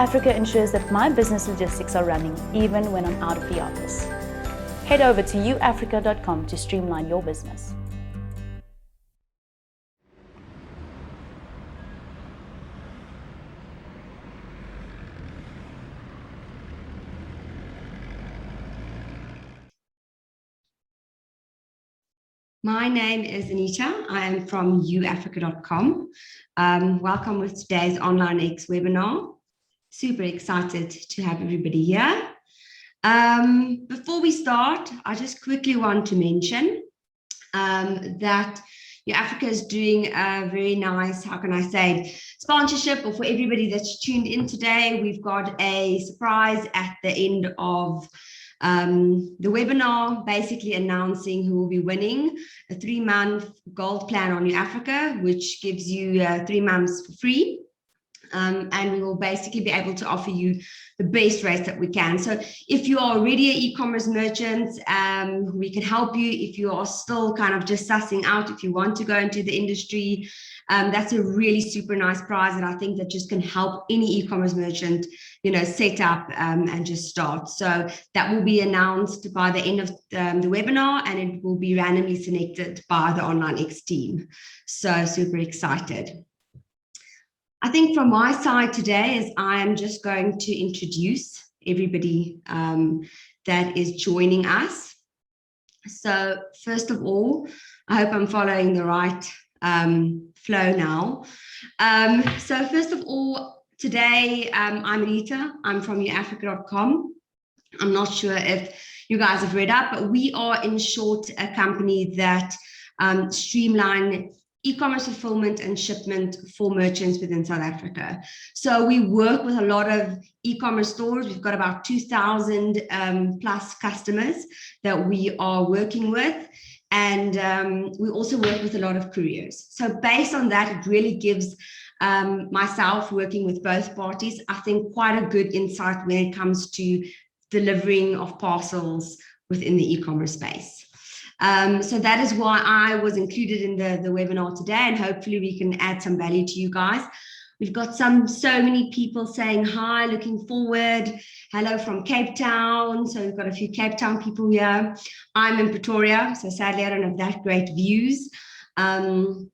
Africa ensures that my business logistics are running even when I'm out of the office. Head over to uafrica.com to streamline your business. My name is Anita. I am from uafrica.com. Welcome with today's Online X webinar. Super excited to have everybody here. Before we start, I just quickly want to mention that uAfrica is doing a very nice, how can I say, sponsorship, or for everybody that's tuned in today, we've got a surprise at the end of the webinar, basically announcing who will be winning a 3-month gold plan on uAfrica, which gives you 3 months for free. And we will basically be able to offer you the best rates that we can. So if you are already an e-commerce merchant, we can help you. If you are still kind of just sussing out, if you want to go into the industry, that's a really super nice prize. And I think that just can help any e-commerce merchant, set up and just start. So that will be announced by the end of the webinar, and it will be randomly selected by the Online X team. So super excited. I think from my side today is I am just going to introduce everybody that is joining us. So first of all, I hope I'm following the right flow now. So first of all, today I'm Anita. I'm from uafrica.com. I'm not sure if you guys have read up, but we are in short a company that streamline e-commerce fulfillment and shipment for merchants within South Africa. So we work with a lot of e-commerce stores. We've got about 2,000 plus customers that we are working with. And we also work with a lot of couriers. So based on that, it really gives myself working with both parties, I think, quite a good insight when it comes to delivering of parcels within the e-commerce space. So that is why I was included in the webinar today, and hopefully we can add some value to you guys. We've got so many people saying hi, looking forward. Hello from Cape Town. So we've got a few Cape Town people here. I'm in Pretoria, so sadly I don't have that great views. And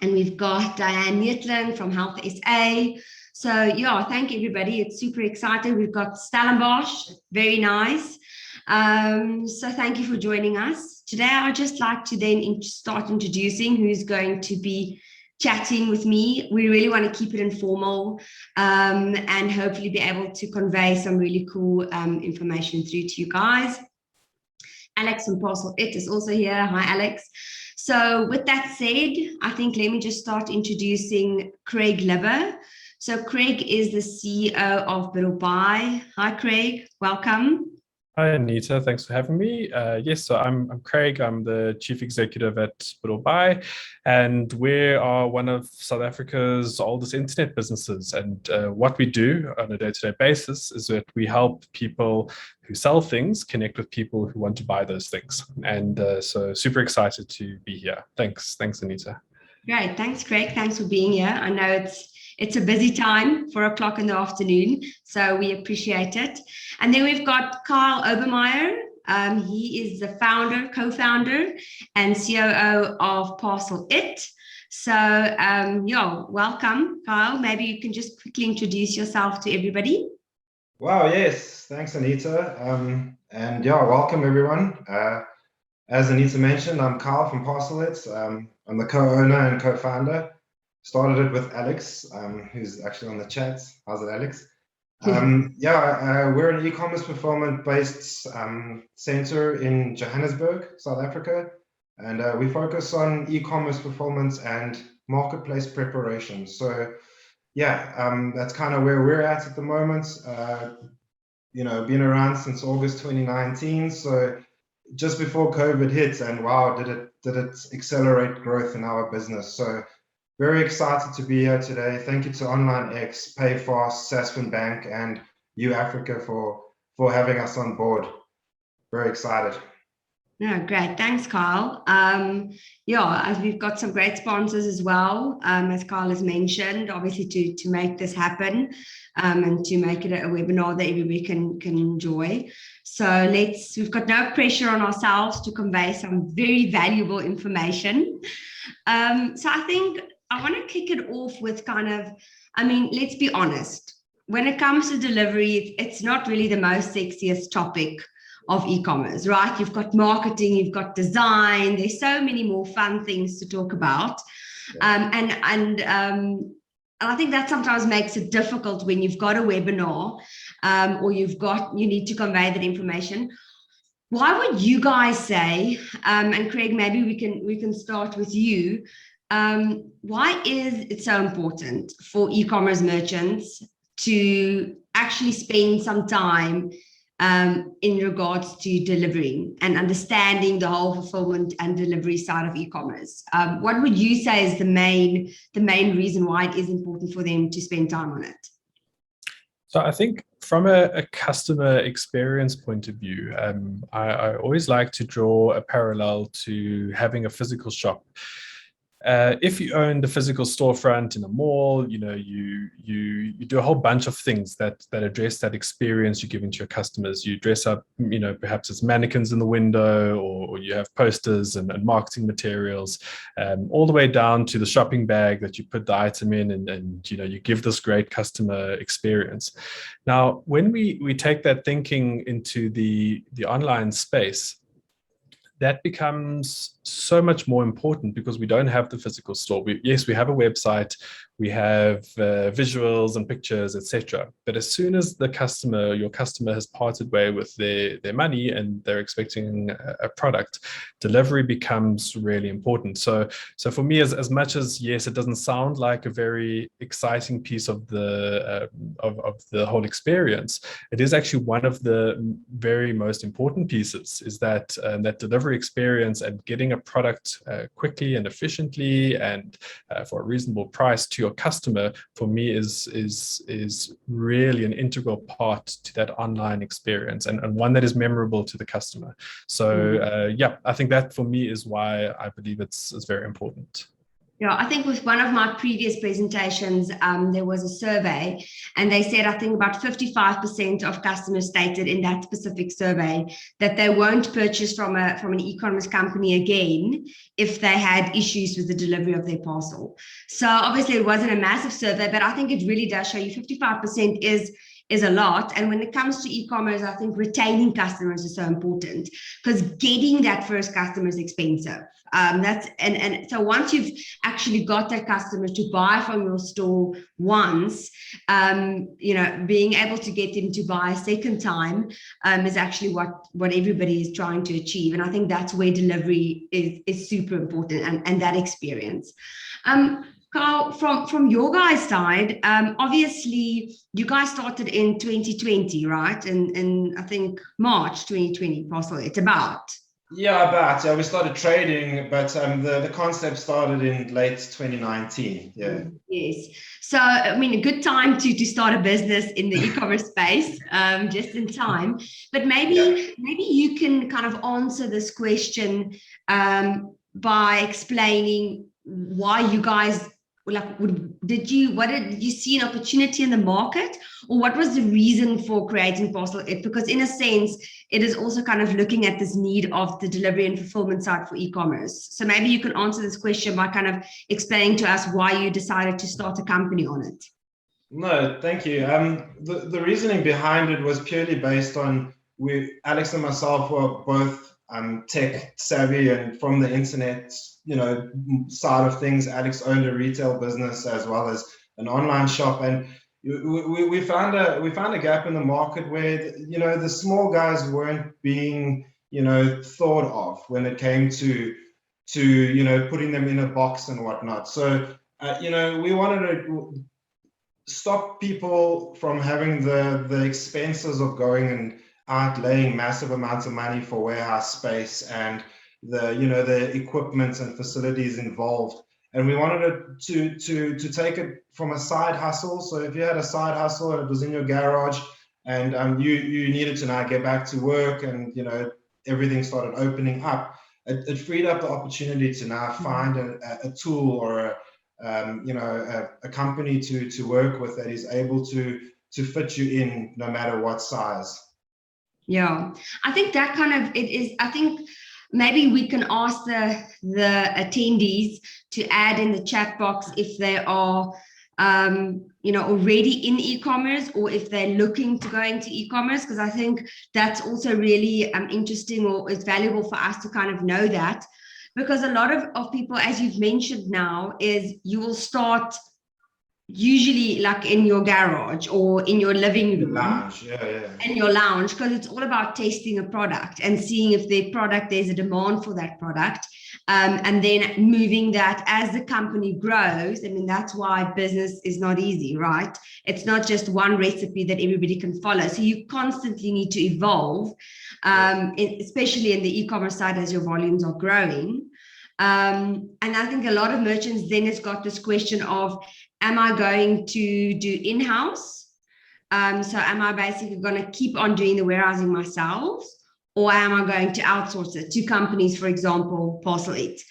we've got Diane Nietlin from Health SA. So yeah, thank everybody. It's super exciting. We've got Stellenbosch, very nice. So thank you for joining us. Today, I'd just like to then start introducing who's going to be chatting with me. We really want to keep it informal and hopefully be able to convey some really cool information through to you guys. Alex from Parcel It is also here. Hi, Alex. So with that said, I think let me just start introducing Craig Libber. So Craig is the CEO of Bootcamp. Hi, Craig. Welcome. Hi, Anita. Thanks for having me. Yes, so I'm Craig. I'm the Chief Executive at Bootcamp, and we are one of South Africa's oldest internet businesses. And what we do on a day-to-day basis is that we help people who sell things connect with people who want to buy those things. And so super excited to be here. Thanks, Anita. Great. Thanks, Craig. Thanks for being here. I know it's a busy time, 4 o'clock in the afternoon, so we appreciate it. And then we've got Kyle Obermeyer. He is the co-founder and COO of Parcel It. So yeah, welcome, Kyle. Maybe you can just quickly introduce yourself to everybody. Wow, yes. Thanks, Anita. And yeah, welcome everyone. As Anita mentioned, I'm Kyle from Parcel It. I'm the co-owner and co-founder. Started it with Alex, who's actually on the chat. How's it, Alex? We're an e-commerce fulfillment-based center in Johannesburg, South Africa, and we focus on e-commerce fulfillments and marketplace preparation. So, yeah, that's kind of where we're at the moment. Been around since August 2019, so just before COVID hit, and wow, did it accelerate growth in our business. So very excited to be here today. Thank you to Online X, PayFast, Sasfin Bank, and uAfrica for having us on board. Very excited. Yeah, great. Thanks, Kyle. As we've got some great sponsors as well, as Kyle has mentioned, obviously to make this happen, and to make it a webinar that everybody can enjoy. So we've got no pressure on ourselves to convey some very valuable information. So I think I want to kick it off with let's be honest. When it comes to delivery, it's not really the most sexiest topic of e-commerce, right? You've got marketing, you've got design. There's so many more fun things to talk about, and I think that sometimes makes it difficult when you've got a webinar, or you need to convey that information. Why would you guys say, and Craig, maybe we can start with you. Why is it so important for e-commerce merchants to actually spend some time in regards to delivering and understanding the whole fulfillment and delivery side of e-commerce? What would you say is the main reason why it is important for them to spend time on it? So I think from a customer experience point of view, I always like to draw a parallel to having a physical shop. If you own the physical storefront in a mall, you do a whole bunch of things that address that experience you're giving to your customers. You dress up, perhaps it's mannequins in the window, or you have posters and marketing materials, all the way down to the shopping bag that you put the item in, and you give this great customer experience. Now, when we take that thinking into the online space, that becomes so much more important because we don't have the physical store. Yes, we have a website, we have visuals and pictures, etc. But as soon as your customer has parted way with their money and they're expecting a product, delivery becomes really important. So for me, as much as, yes, it doesn't sound like a very exciting piece of the whole experience, it is actually one of the very most important pieces, is that delivery experience and getting a product quickly and efficiently and for a reasonable price to your customer, for me is really an integral part to that online experience, and one that is memorable to the customer. So I think that for me is why I believe it's very important. Yeah, I think with one of my previous presentations, there was a survey, and they said, I think about 55% of customers stated in that specific survey that they won't purchase from an e-commerce company again if they had issues with the delivery of their parcel. So obviously it wasn't a massive survey, but I think it really does show you 55% is a lot. And when it comes to e-commerce, I think retaining customers is so important, because getting that first customer is expensive. So once you've actually got that customer to buy from your store once, being able to get them to buy a second time is actually what everybody is trying to achieve. And I think that's where delivery is super important, and that experience. Carl, from your guys' side, obviously you guys started in 2020, right? In I think March 2020, possibly. It's about. Yeah, we started trading, but the concept started in late 2019. Yeah. Yes. So I mean, a good time to start a business in the e-commerce space, just in time. But maybe you can kind of answer this question by explaining why you guys. Did you see an opportunity in the market, or what was the reason for creating Parcel It? Because in a sense, it is also kind of looking at this need of the delivery and fulfillment side for e-commerce. So maybe you can answer this question by kind of explaining to us why you decided to start a company on it. No, thank you. The reasoning behind it was purely based on Alex and myself were both tech savvy, and from the internet side of things, Alex owned a retail business as well as an online shop, and we found a gap in the market where the small guys weren't being thought of when it came to putting them in a box and whatnot. So we wanted to stop people from having the expenses of going and outlaying massive amounts of money for warehouse space and the equipment and facilities involved. And we wanted to take it from a side hustle. So if you had a side hustle and it was in your garage, and you needed to now get back to work and everything started opening up, it freed up the opportunity to now find a tool or a company to work with that is able to fit you in no matter what size. Yeah, I think that kind of it is. I think maybe we can ask the attendees to add in the chat box if they are already in e-commerce, or if they're looking to go into e-commerce, because I think that's also really interesting, or it's valuable for us to kind of know that, because a lot of people, as you've mentioned now, is you will start usually like in your garage or in your living room, lounge, in your lounge, because it's all about testing a product and seeing if there's a demand for that product, and then moving that as the company grows. I mean, that's why business is not easy, right? It's not just one recipe that everybody can follow, so you constantly need to evolve, especially in the e-commerce side as your volumes are growing. And I think a lot of merchants then has got this question of, am I going to do in-house? So am I basically going to keep on doing the warehousing myself, or am I going to outsource it to companies, for example, Parcel It?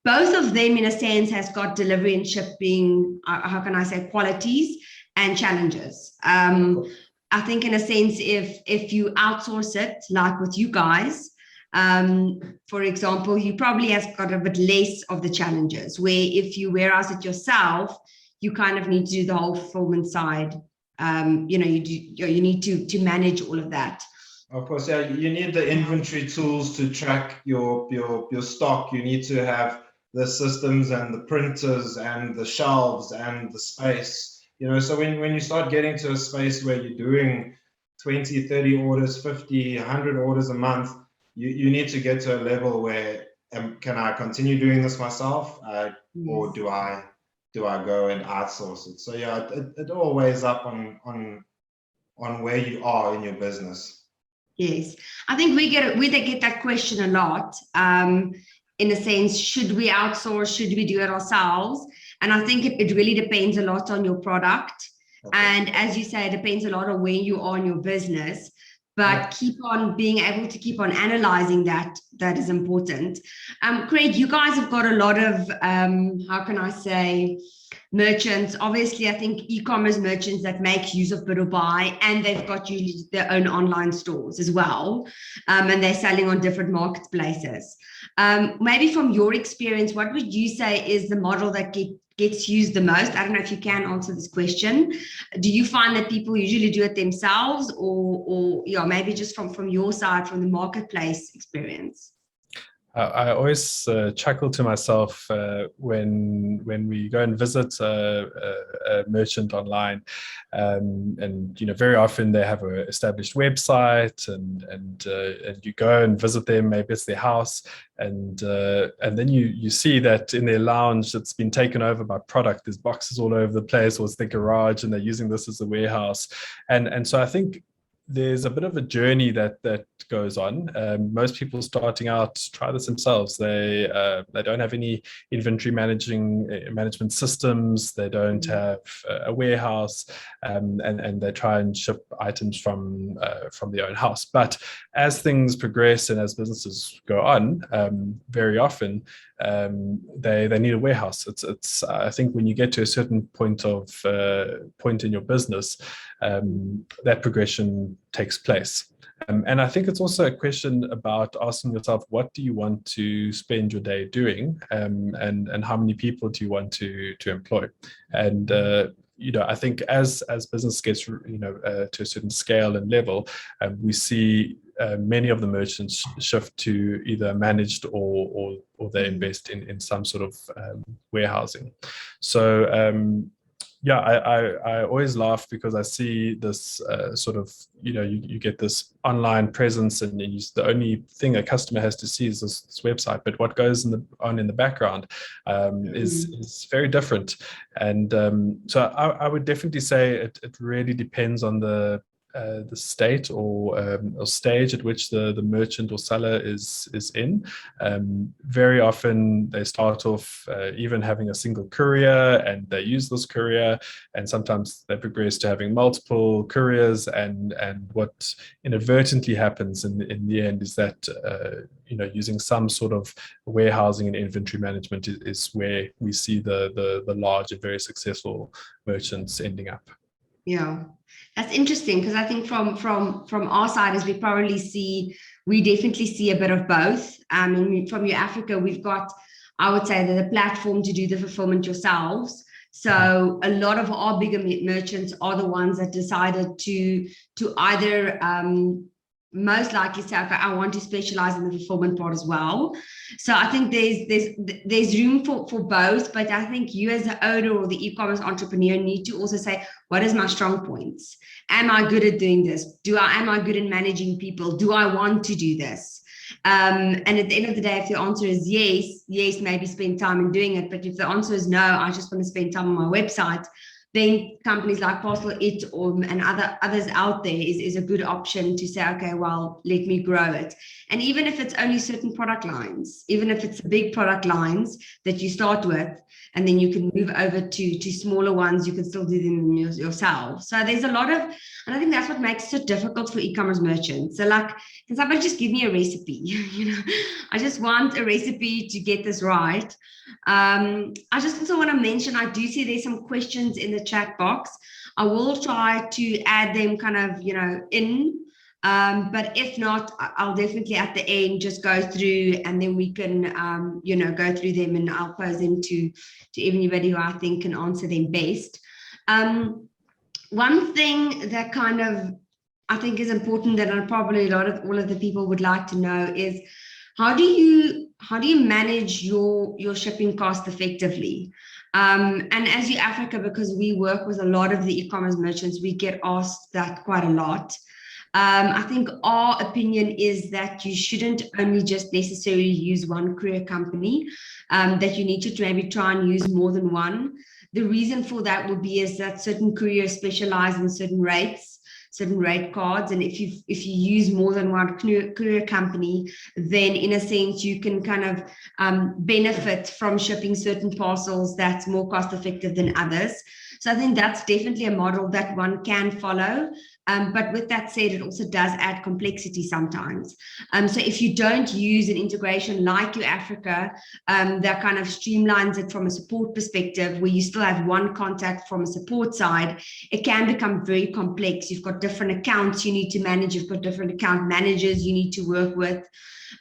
Both of them, in a sense, has got delivery and shipping, how can I say, qualities and challenges. I think in a sense, if you outsource it, like with you guys, for example, you probably have got a bit less of the challenges, where if you warehouse it yourself, you kind of need to do the whole fulfillment side. You need to manage all of that. Of course, yeah, you need the inventory tools to track your stock. You need to have the systems and the printers and the shelves and the space. So when you start getting to a space where you're doing 20, 30 orders, 50, 100 orders a month, you need to get to a level where, can I continue doing this myself, or do I go and outsource it? So yeah, it all weighs up on where you are in your business. Yes, I think we get that question a lot. In a sense, should we outsource? Should we do it ourselves? And I think it really depends a lot on your product. Okay. And as you say, it depends a lot on where you are in your business. But keep on being able to keep on analyzing that is important. Craig, you guys have got a lot of, how can I say, merchants. Obviously, I think e-commerce merchants that make use of Bid or Buy, and they've got usually their own online stores as well, and they're selling on different marketplaces. Maybe from your experience, what would you say is the model that gets used the most? I don't know if you can answer this question. Do you find that people usually do it themselves, or maybe just from your side, from the marketplace experience? I always chuckle to myself when we go and visit a merchant online, and very often they have an established website, and you go and visit them. Maybe it's their house, and then you see that in their lounge it's been taken over by product. There's boxes all over the place, or it's their garage, and they're using this as a warehouse, and so I think there's a bit of a journey that goes on. Most people starting out try this themselves. They don't have any inventory management systems. They don't have a warehouse, and they try and ship items from their own house. But as things progress and as businesses go on, very often they need a warehouse. It's I think when you get to a certain point in your business, that progression takes place. And I think it's also a question about asking yourself, what do you want to spend your day doing, and how many people do you want to employ? And I think as business gets to a certain scale and level, we see many of the merchants shift to either managed or they invest in some sort of warehousing. So I always laugh because I see this sort of, you get this online presence, and the only thing a customer has to see is this website, but what goes on in the background is very different. And so I would definitely say it really depends on the the state or stage at which the merchant or seller is in. Very often they start off even having a single courier, and they use this courier, and sometimes they progress to having multiple couriers, and what inadvertently happens in the end is that using some sort of warehousing and inventory management is where we see the large and very successful merchants ending up. Yeah, that's interesting, because I think from our side, as we definitely see a bit of both. From Your Africa, we've got, I would say, the platform to do the fulfillment yourselves. So a lot of our bigger merchants are the ones that decided to either most likely say, okay, I want to specialize in the fulfillment part as well. So I think there's room for both, but I think you as the owner or the e-commerce entrepreneur need to also say, what is my strong points? Am I good at doing this? Am I good in managing people? Do I want to do this? And at the end of the day, if the answer is yes, maybe spend time in doing it. But if the answer is no, I just want to spend time on my website, then companies like Parcel It and others out there is a good option to say, okay, well, let me grow it. And even if it's only certain product lines, even if it's big product lines that you start with, and then you can move over to smaller ones, you can still do them yourself. So there's a lot of, and I think that's what makes it so difficult for e-commerce merchants. So like, can somebody just give me a recipe? I just want a recipe to get this right. I just also want to mention, I do see there's some questions in the chat box. I will try to add them kind of, in, but if not, I'll definitely at the end just go through, and then we can, go through them, and I'll pose them to anybody who I think can answer them best. One thing that kind of I think is important that probably all of the people would like to know is, how do you manage your shipping cost effectively? And as You Africa, because we work with a lot of the e-commerce merchants, we get asked that quite a lot. I think our opinion is that you shouldn't only just necessarily use one courier company, that you need to maybe try and use more than one. The reason for that would be is that certain couriers specialize in certain rate cards, and if you use more than one courier company, then in a sense you can kind of benefit from shipping certain parcels that's more cost effective than others. So I think that's definitely a model that one can follow. But with that said, it also does add complexity sometimes. So if you don't use an integration like You Africa, that kind of streamlines it from a support perspective, where you still have one contact from a support side, it can become very complex. You've got different accounts you need to manage. You've got different account managers you need to work with.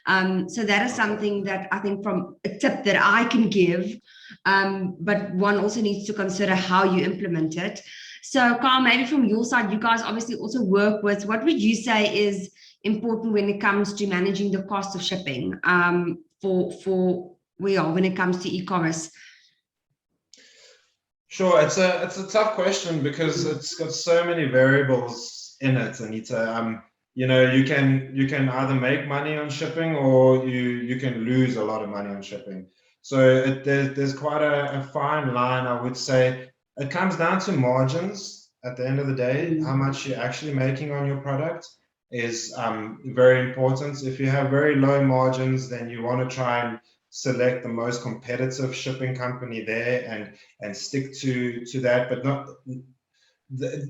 So that is something that I think, from a tip that I can give, but one also needs to consider how you implement it. So Carl, maybe from your side, you guys obviously also work with, what would you say is important when it comes to managing the cost of shipping when it comes to e-commerce? Sure, it's a tough question because it's got so many variables in it, Anita. You can either make money on shipping, or you can lose a lot of money on shipping. So there's quite a fine line, I would say. It comes down to margins at the end of the day. How much you're actually making on your product is very important. If you have very low margins, then you want to try and select the most competitive shipping company there and stick to that, but not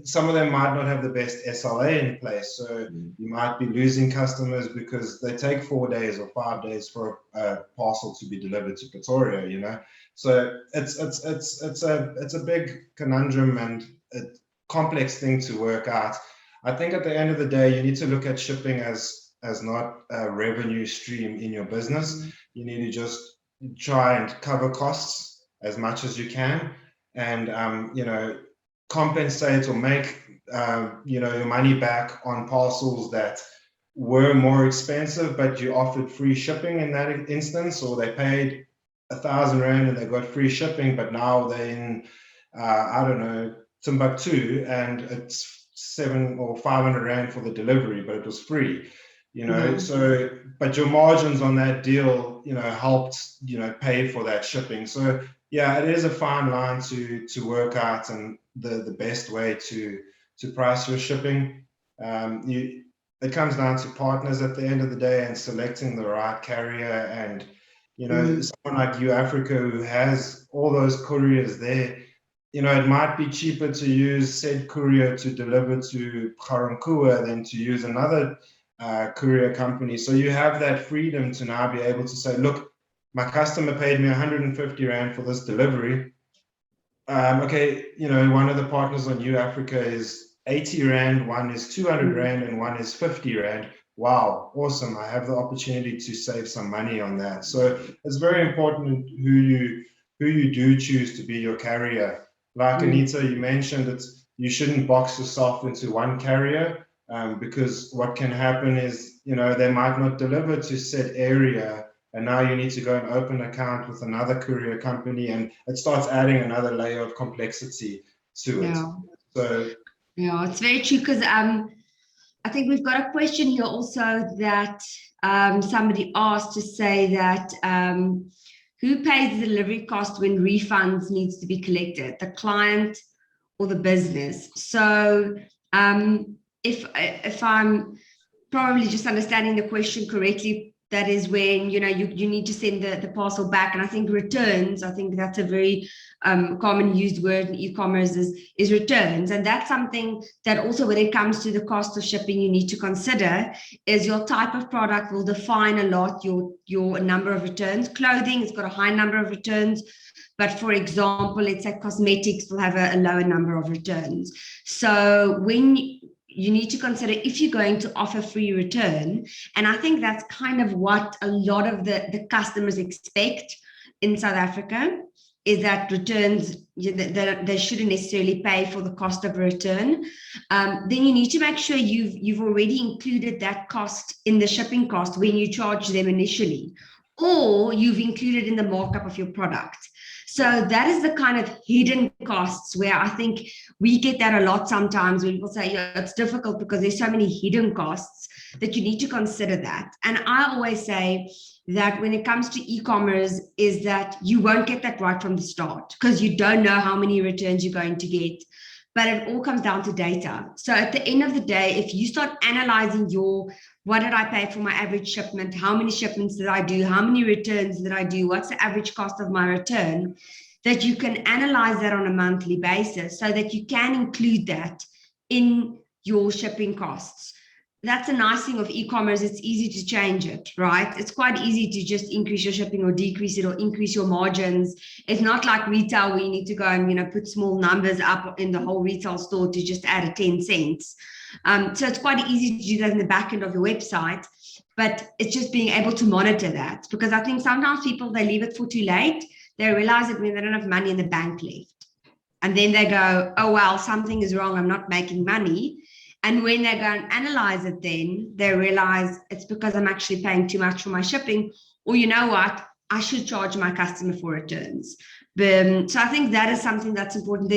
some of them might not have the best SLA in place. So you might be losing customers because they take 4 days or 5 days for a parcel to be delivered to Pretoria, So it's a big conundrum and a complex thing to work out. I think at the end of the day, you need to look at shipping as not a revenue stream in your business. You need to just try and cover costs as much as you can, and compensate or make your money back on parcels that were more expensive, but you offered free shipping in that instance, or they paid 1,000 Rand and they got free shipping, but now they're in Timbuktu, and it's 700 or 500 Rand for the delivery, but it was free. So, but your margins on that deal, helped, pay for that shipping. So yeah, it is a fine line to work out, and the best way to price your shipping. It comes down to partners at the end of the day and selecting the right carrier. And someone like You Africa, who has all those couriers there, it might be cheaper to use said courier to deliver to Garankuwa than to use another courier company. So you have that freedom to now be able to say, look, my customer paid me 150 Rand for this delivery. Okay, one of the partners on You Africa is 80 Rand, one is 200 Rand, and one is 50 Rand. Wow, awesome. I have the opportunity to save some money on that. So it's very important who you do choose to be your carrier. Like Anita, you mentioned, you shouldn't box yourself into one carrier, because what can happen is, they might not deliver to said area, and now you need to go and open an account with another courier company, and it starts adding another layer of complexity to it. So yeah, it's very true, because I think we've got a question here also that somebody asked to say that who pays the delivery cost when refunds needs to be collected, the client or the business? So if I'm probably just understanding the question correctly, that is when you need to send the parcel back. And I think returns, I think that's a very common used word in e-commerce is returns. And that's something that also, when it comes to the cost of shipping, you need to consider, is your type of product will define a lot your number of returns. Clothing has got a high number of returns, but for example, let's say cosmetics will have a lower number of returns. So when you need to consider if you're going to offer free return. And I think that's kind of what a lot of the customers expect in South Africa, is that returns, that they shouldn't necessarily pay for the cost of a return. Then you need to make sure you've already included that cost in the shipping cost when you charge them initially, or you've included in the markup of your product. So that is the kind of hidden costs where I think we get that a lot sometimes, when people say, yeah, it's difficult because there's so many hidden costs, that you need to consider that. And I always say that when it comes to e-commerce, is that you won't get that right from the start, because you don't know how many returns you're going to get. But it all comes down to data. So at the end of the day, if you start analyzing what did I pay for my average shipment? How many shipments did I do? How many returns did I do? What's the average cost of my return? That you can analyze that on a monthly basis, so that you can include that in your shipping costs. That's a nice thing of e-commerce. It's easy to change it, right? It's quite easy to just increase your shipping or decrease it, or increase your margins. It's not like retail where you need to go and put small numbers up in the whole retail store to just add a 10 cents. So it's quite easy to do that in the back end of your website, but it's just being able to monitor that, because I think sometimes people, they leave it for too late. They realize it when they don't have money in the bank left. And then they go, oh, well, something is wrong. I'm not making money. And when they go and analyze it, then they realize it's because I'm actually paying too much for my shipping, or you know what, I should charge my customer for returns. So I think that is something that's important.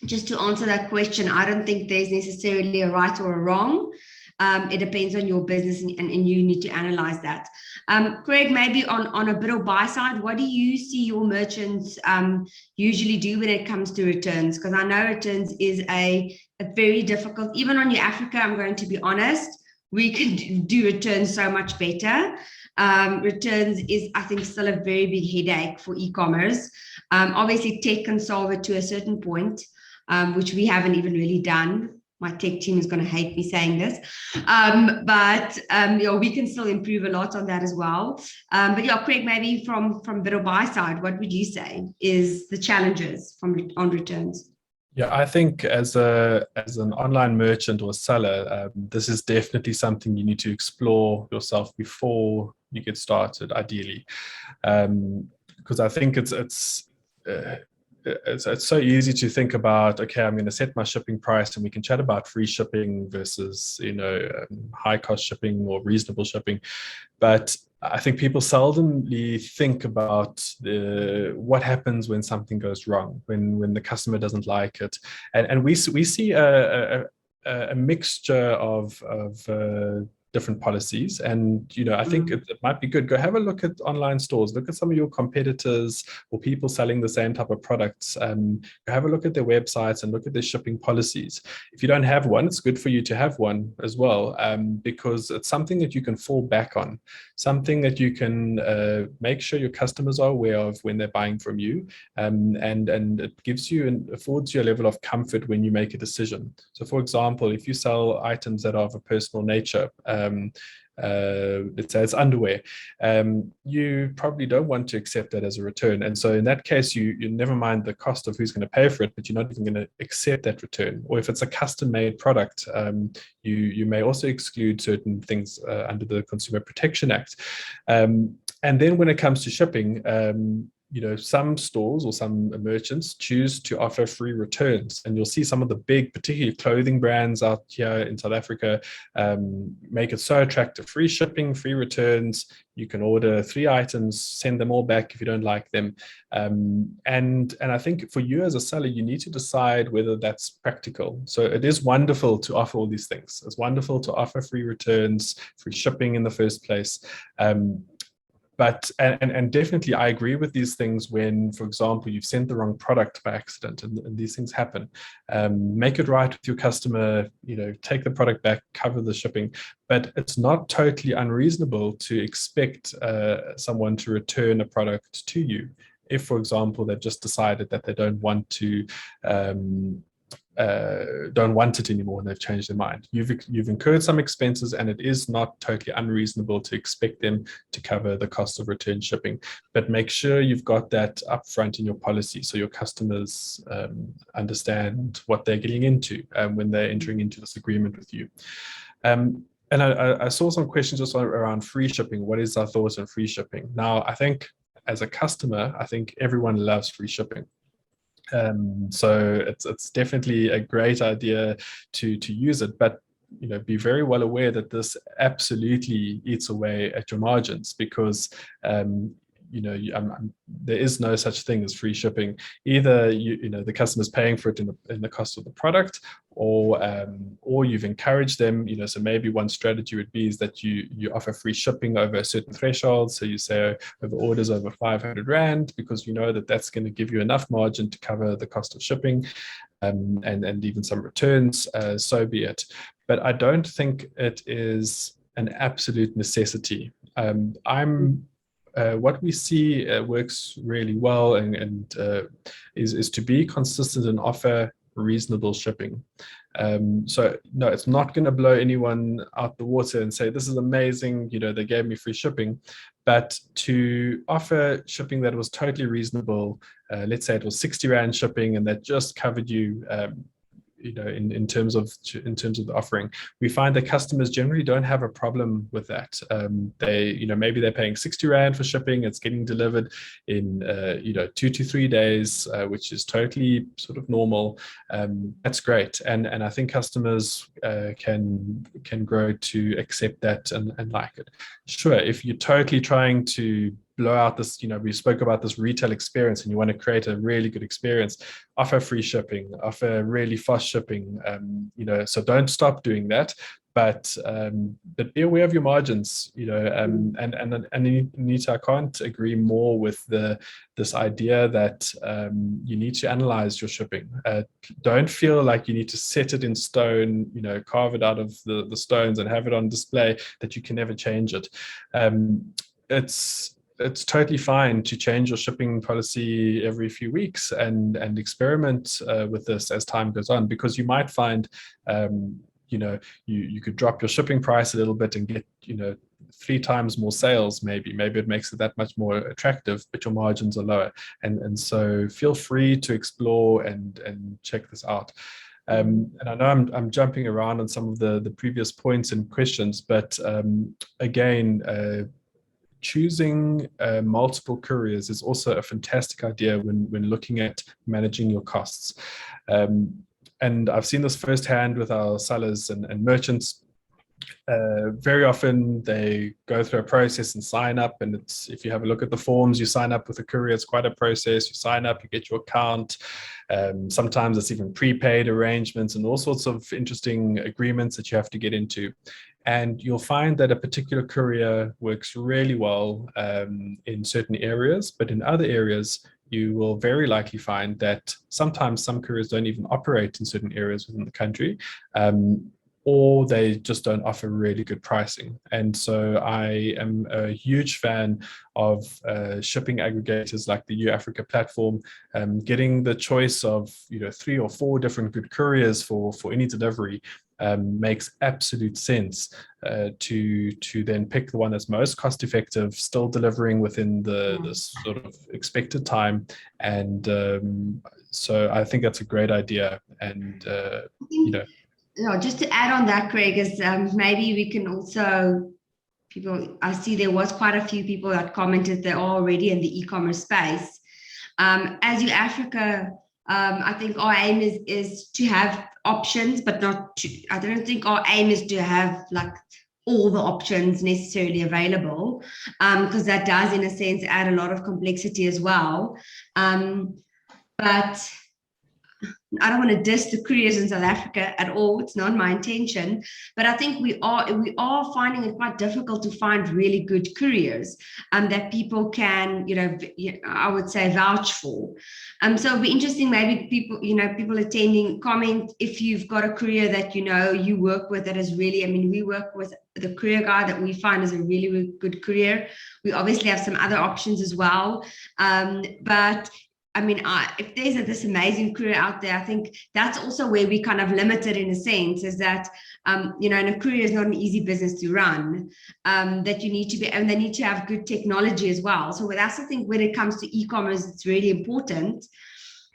Just to answer that question, I don't think there's necessarily a right or a wrong. It depends on your business, and you need to analyze that. Craig, maybe on a bit of buy side, what do you see your merchants usually do when it comes to returns? Because I know returns is a very difficult, even on your Africa, I'm going to be honest, we can do returns so much better. Returns is, I think, still a very big headache for e-commerce. Obviously, tech can solve it to a certain point, which we haven't even really done. My tech team is going to hate me saying this, but we can still improve a lot on that as well. But yeah, Craig, maybe from bit of buy side, what would you say is the challenges on returns? Yeah, I think as an online merchant or seller, this is definitely something you need to explore yourself before you get started, ideally, because I think it's so easy to think about, okay, I'm going to set my shipping price, and we can chat about free shipping versus high cost shipping or reasonable shipping, but I think people seldomly think about what happens when something goes wrong, when the customer doesn't like it, and we see a mixture of different policies. And, I think it might be good. Go have a look at online stores, look at some of your competitors or people selling the same type of products. Go have a look at their websites and look at their shipping policies. If you don't have one, it's good for you to have one as well, because it's something that you can fall back on, something that you can make sure your customers are aware of when they're buying from you. And it gives you and affords you a level of comfort when you make a decision. So for example, if you sell items that are of a personal nature, let's say it's underwear, you probably don't want to accept that as a return. And so in that case, you never mind the cost of who's going to pay for it, but you're not even going to accept that return. Or if it's a custom made product, you may also exclude certain things under the Consumer Protection Act. And then when it comes to shipping, some stores or some merchants choose to offer free returns. And you'll see some of the big, particularly clothing brands out here in South Africa, make it so attractive. Free shipping, free returns. You can order 3 items, send them all back if you don't like them. And I think for you as a seller, you need to decide whether that's practical. So it is wonderful to offer all these things. It's wonderful to offer free returns, free shipping in the first place. But definitely, I agree with these things when, for example, you've sent the wrong product by accident, and these things happen. Make it right with your customer, take the product back, cover the shipping. But it's not totally unreasonable to expect someone to return a product to you if, for example, they've just decided that they don't want it anymore and they've changed their mind. You've incurred some expenses, and it is not totally unreasonable to expect them to cover the cost of return shipping. But make sure you've got that upfront in your policy so your customers understand what they're getting into when they're entering into this agreement with you. And I saw some questions also around free shipping. What is our thoughts on free shipping? Now, I think as a customer, I think everyone loves free shipping. So it's definitely a great idea to use it, but be very well aware that this absolutely eats away at your margins, because there is no such thing as free shipping. Either the customer's paying for it in the cost of the product, or you've encouraged them. So maybe one strategy would be is that you offer free shipping over a certain threshold. So you say over orders over 500 Rand, because you know that that's going to give you enough margin to cover the cost of shipping, and even some returns. So be it. But I don't think it is an absolute necessity. What we see works really well and is to be consistent and offer reasonable shipping. So no, it's not going to blow anyone out the water and say, this is amazing, they gave me free shipping. But to offer shipping that was totally reasonable, let's say it was 60 Rand shipping, and that just covered you in terms of the offering, we find that customers generally don't have a problem with that. Maybe they're paying 60 Rand for shipping, it's getting delivered in 2 to 3 days, which is totally sort of normal. That's great, and I think customers can grow to accept that and like it. Sure, if you're totally trying to blow out this, we spoke about this retail experience and you want to create a really good experience, offer free shipping, offer really fast shipping, so don't stop doing that. But be aware of your margins, and Anita, I can't agree more with this idea that you need to analyze your shipping. Don't feel like you need to set it in stone, carve it out of the stones and have it on display that you can never change it. It's totally fine to change your shipping policy every few weeks and experiment with this as time goes on, because you might find you could drop your shipping price a little bit and get 3 times more sales. Maybe it makes it that much more attractive, but your margins are lower, and so feel free to explore and check this out. And I know I'm jumping around on some of the previous points and questions, but again, choosing multiple couriers is also a fantastic idea when looking at managing your costs. And I've seen this firsthand with our sellers and merchants. Very often they go through a process and sign up, and it's, if you have a look at the forms, you sign up with a courier, it's quite a process. You sign up, you get your account. Sometimes it's even prepaid arrangements and all sorts of interesting agreements that you have to get into. And you'll find that a particular courier works really well in certain areas, but in other areas, you will very likely find that sometimes some couriers don't even operate in certain areas within the country. Or they just don't offer really good pricing. And so I am a huge fan of shipping aggregators like the UAfrica platform, getting the choice of 3 or 4 different good couriers for any delivery. Makes absolute sense to then pick the one that's most cost effective, still delivering within the sort of expected time. And so I think that's a great idea. And just to add on that, Craig, is maybe we can also, I see there was quite a few people that commented they're already in the e-commerce space. As UAfrica, I think our aim is to have options, but I don't think our aim is to have like all the options necessarily available, because that does, in a sense, add a lot of complexity as well. But I don't want to diss the couriers in South Africa at all. It's not my intention, but I think we are finding it quite difficult to find really good couriers that people can, I would say, vouch for. So it'd be interesting, maybe people attending, comment if you've got a courier that you work with that is really. I mean, we work with the courier guy that we find is a really, really good courier. We obviously have some other options as well, but I mean, if there's this amazing courier out there, I think that's also where we kind of limited in a sense, is that, and a courier is not an easy business to run, that you need to be, and they need to have good technology as well. So that's the thing when it comes to e-commerce, it's really important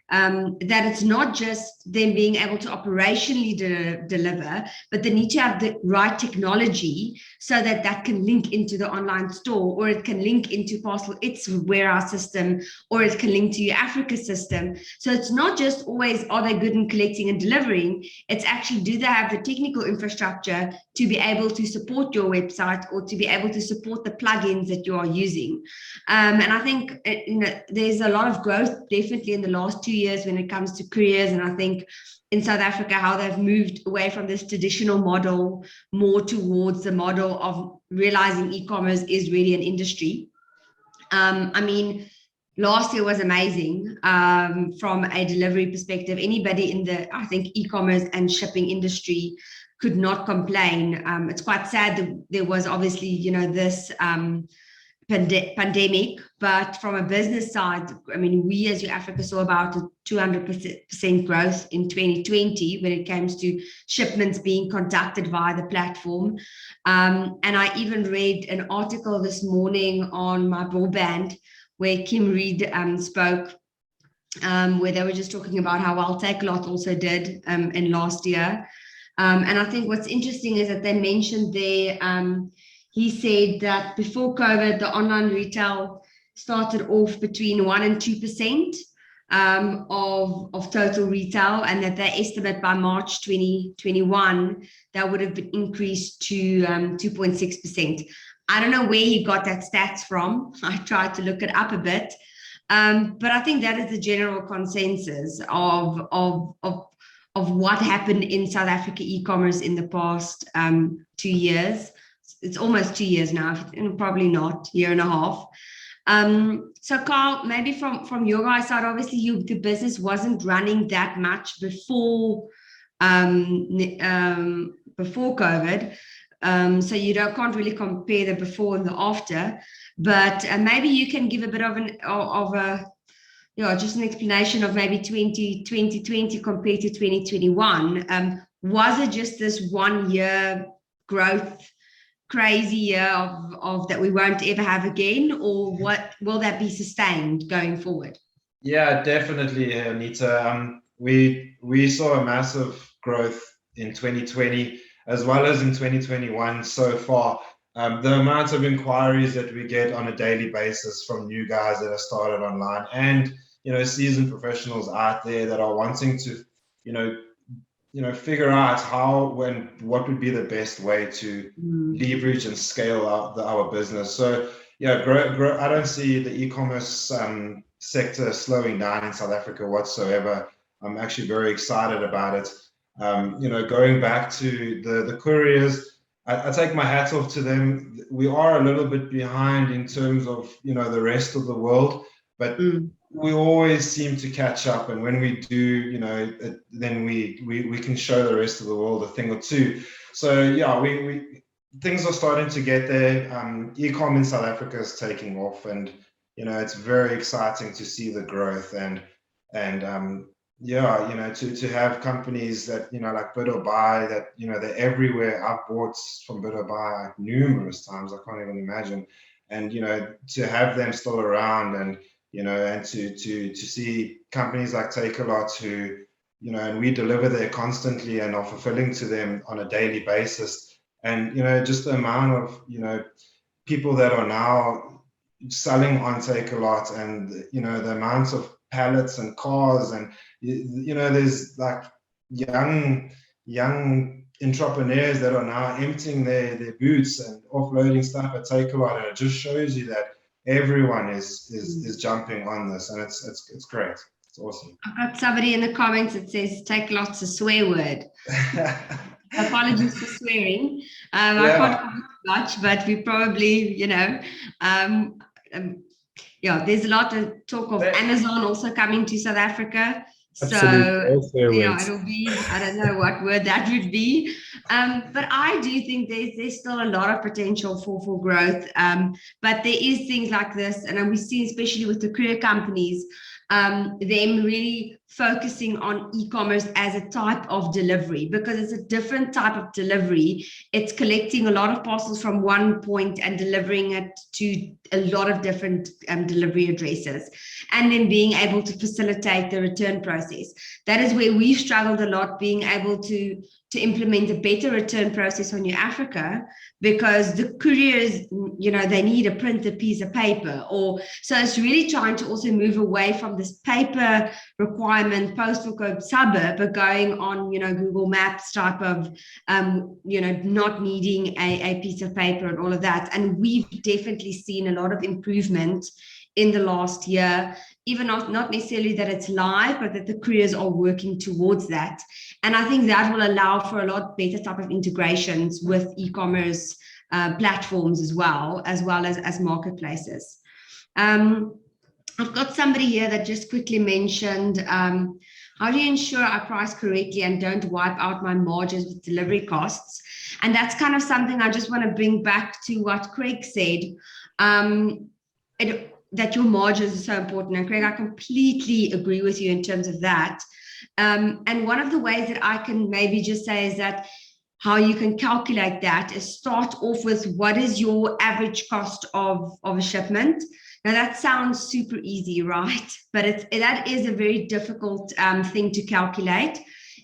that it's not just them being able to operationally deliver, but they need to have the right technology so that can link into the online store, or it can link into Parcel It's warehouse system, or it can link to your Africa system. So it's not just always, are they good in collecting and delivering? It's actually, do they have the technical infrastructure to be able to support your website, or to be able to support the plugins that you are using? And I think there's a lot of growth definitely in the last 2 years when it comes to couriers. And I think in South Africa, how they've moved away from this traditional model more towards the model of realizing e-commerce is really an industry. I mean, last year was amazing from a delivery perspective. Anybody in the, I think, e-commerce and shipping industry could not complain. It's quite sad that there was obviously, this pandemic, but from a business side, I mean, we as UAfrica saw about a 200% growth in 2020 when it comes to shipments being conducted via the platform. And I even read an article this morning on my broadband where Kim Reid spoke, where they were just talking about how well Takealot also did in last year. And I think what's interesting is that they mentioned there, he said that before COVID, the online retail started off between 1% and 2% of total retail, and that they estimate by March 2021 that would have been increased to 2.6%. I don't know where he got that stats from. I tried to look it up a bit, but I think that is the general consensus of what happened in South Africa e-commerce in the past 2 years. It's almost 2 years now, probably not, year and a half. So Carl, maybe from your guys' side, obviously the business wasn't running that much before COVID. So you can't really compare the before and the after, but maybe you can give a bit of just an explanation of maybe 2020 compared to 2021. Was it just this 1 year growth, crazy year of that we won't ever have again, or what will that be sustained going forward? Yeah, definitely, Anita. We saw a massive growth in 2020 as well as in 2021 so far. The amount of inquiries that we get on a daily basis from new guys that have started online, and seasoned professionals out there that are wanting to figure out what would be the best way to leverage and scale our business. So yeah, grow. I don't see the e-commerce sector slowing down in South Africa whatsoever. I'm actually very excited about it. Going back to the couriers, I take my hat off to them. We are a little bit behind in terms of the rest of the world, but we always seem to catch up, and when we do, then we can show the rest of the world a thing or two. So yeah, we things are starting to get there. E-com in South Africa is taking off, and it's very exciting to see the growth and to have companies that like Bid or Buy, that they're everywhere. I've bought from Bid or Buy numerous times. I can't even imagine, and to have them still around, and and to see companies like Takealot who, and we deliver there constantly and are fulfilling to them on a daily basis. And, just the amount of, people that are now selling on Takealot, and, the amounts of pallets and cars, and, there's like young entrepreneurs that are now emptying their booths and offloading stuff at Takealot, and it just shows you that everyone is jumping on this, and it's great. It's awesome. I've got somebody in the comments that says Takealot's a swear word. Apologies for swearing. I can't comment much, but we probably, there's a lot of talk of Amazon also coming to South Africa. Absolutely. So, it'll be, I don't know what word that would be. But I do think there's still a lot of potential for growth. But there is things like this, and we see, especially with the courier companies, them really focusing on e-commerce as a type of delivery, because it's a different type of delivery. It's collecting a lot of parcels from one point and delivering it to a lot of different delivery addresses, and then being able to facilitate the return process. That is where we've struggled a lot, being able to implement a better return process on New Africa, because the couriers, they need a printed piece of paper, so it's really trying to also move away from this paper requirement, postal code suburb, but going on, Google Maps type of, not needing a piece of paper and all of that. And we've definitely seen a lot of improvement in the last year, even not necessarily that it's live, but that the couriers are working towards that. And I think that will allow for a lot better type of integrations with e-commerce platforms as well as marketplaces. I've got somebody here that just quickly mentioned, how do you ensure I price correctly and don't wipe out my margins with delivery costs? And that's kind of something I just want to bring back to what Craig said, that your margins are so important. And Craig, I completely agree with you in terms of that. And one of the ways that I can maybe just say is that how you can calculate that is start off with what is your average cost of a shipment. Now that sounds super easy, right? But that is a very difficult thing to calculate.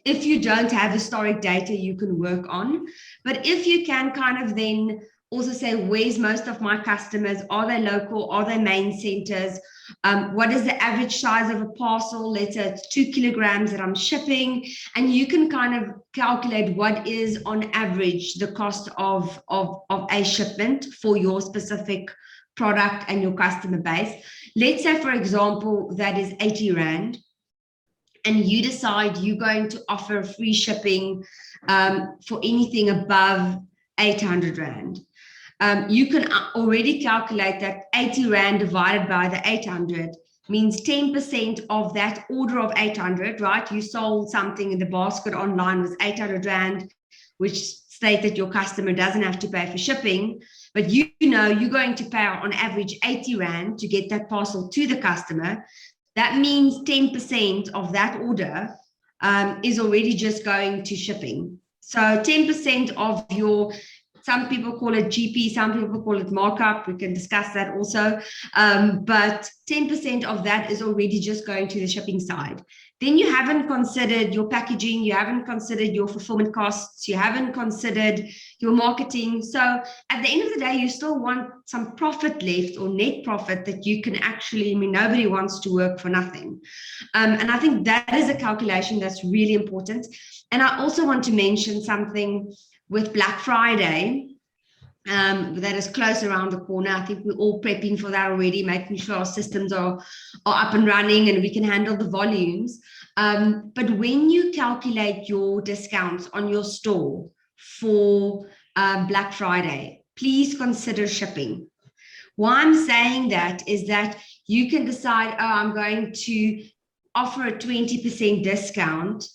If you don't have historic data you can work on, but if you can kind of then also say, where's most of my customers? Are they local? Are they main centers? What is the average size of a parcel? Let's say it's 2 kilograms that I'm shipping. And you can kind of calculate what is on average the cost of a shipment for your specific product and your customer base. Let's say, for example, that is 80 Rand. And you decide you're going to offer free shipping for anything above 800 Rand. You can already calculate that 80 Rand divided by the 800 means 10% of that order of 800, right? You sold something in the basket online was 800 Rand, which states that your customer doesn't have to pay for shipping, but you're going to pay on average 80 Rand to get that parcel to the customer. That means 10% of that order is already just going to shipping. So 10% of your Some people call it GP, some people call it markup. We can discuss that also. But 10% of that is already just going to the shipping side. Then you haven't considered your packaging, you haven't considered your fulfillment costs, you haven't considered your marketing. So at the end of the day, you still want some profit left or net profit that you can actually, I mean, nobody wants to work for nothing. And I think that is a calculation that's really important. And I also want to mention something with Black Friday. That is close around the corner. I think we're all prepping for that already, making sure our systems are up and running and we can handle the volumes. But when you calculate your discounts on your store for Black Friday, please consider shipping. Why I'm saying that is that you can decide, oh, I'm going to offer a 20% discount,